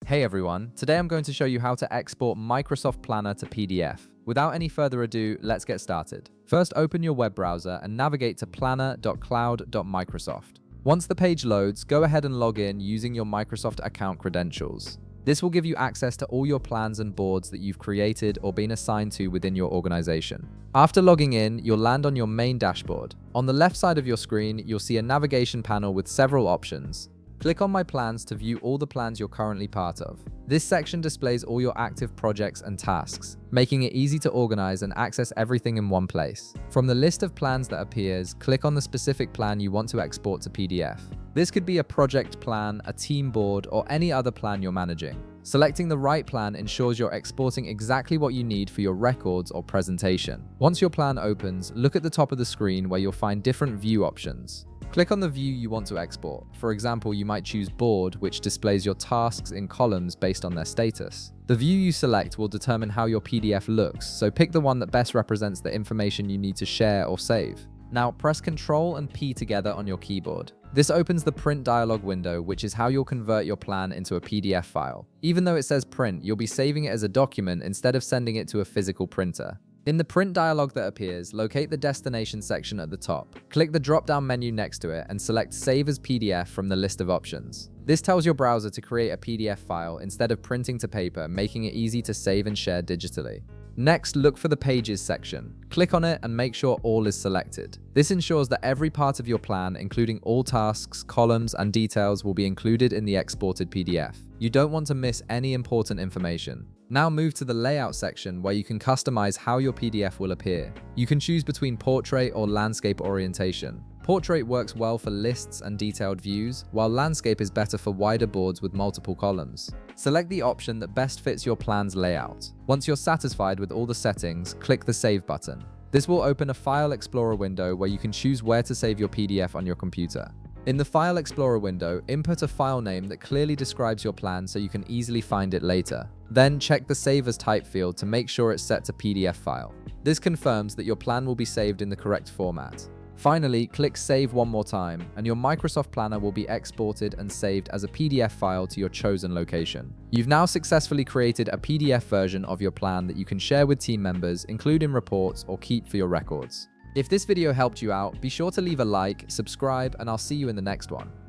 Hey everyone, today I'm going to show you how to export Microsoft Planner to PDF. Without any further ado, let's get started. First, open your web browser and navigate to planner.cloud.microsoft. Once the page loads, go ahead and log in using your Microsoft account credentials. This will give you access to all your plans and boards that you've created or been assigned to within your organization. After logging in, you'll land on your main dashboard. On the left side of your screen, you'll see a navigation panel with several options. Click on My Plans to view all the plans you're currently part of. This section displays all your active projects and tasks, making it easy to organize and access everything in one place. From the list of plans that appears, click on the specific plan you want to export to PDF. This could be a project plan, a team board, or any other plan you're managing. Selecting the right plan ensures you're exporting exactly what you need for your records or presentation. Once your plan opens, look at the top of the screen where you'll find different view options. Click on the view you want to export. For example, you might choose Board, which displays your tasks in columns based on their status. The view you select will determine how your PDF looks, so pick the one that best represents the information you need to share or save. Now press Ctrl and P together on your keyboard. This opens the print dialog window, which is how you'll convert your plan into a PDF file. Even though it says print, you'll be saving it as a document instead of sending it to a physical printer. In the print dialog that appears, locate the destination section at the top. Click the drop-down menu next to it and select Save as PDF from the list of options. This tells your browser to create a PDF file instead of printing to paper, making it easy to save and share digitally. Next, look for the Pages section. Click on it and make sure All is selected. This ensures that every part of your plan, including all tasks, columns, and details, will be included in the exported PDF. You don't want to miss any important information. Now move to the Layout section where you can customize how your PDF will appear. You can choose between portrait or landscape orientation. Portrait works well for lists and detailed views, while landscape is better for wider boards with multiple columns. Select the option that best fits your plan's layout. Once you're satisfied with all the settings, click the Save button. This will open a File Explorer window where you can choose where to save your PDF on your computer. In the File Explorer window, input a file name that clearly describes your plan so you can easily find it later. Then check the Save as Type field to make sure it's set to PDF file. This confirms that your plan will be saved in the correct format. Finally, click Save one more time, and your Microsoft Planner will be exported and saved as a PDF file to your chosen location. You've now successfully created a PDF version of your plan that you can share with team members, include in reports, or keep for your records. If this video helped you out, be sure to leave a like, subscribe, and I'll see you in the next one.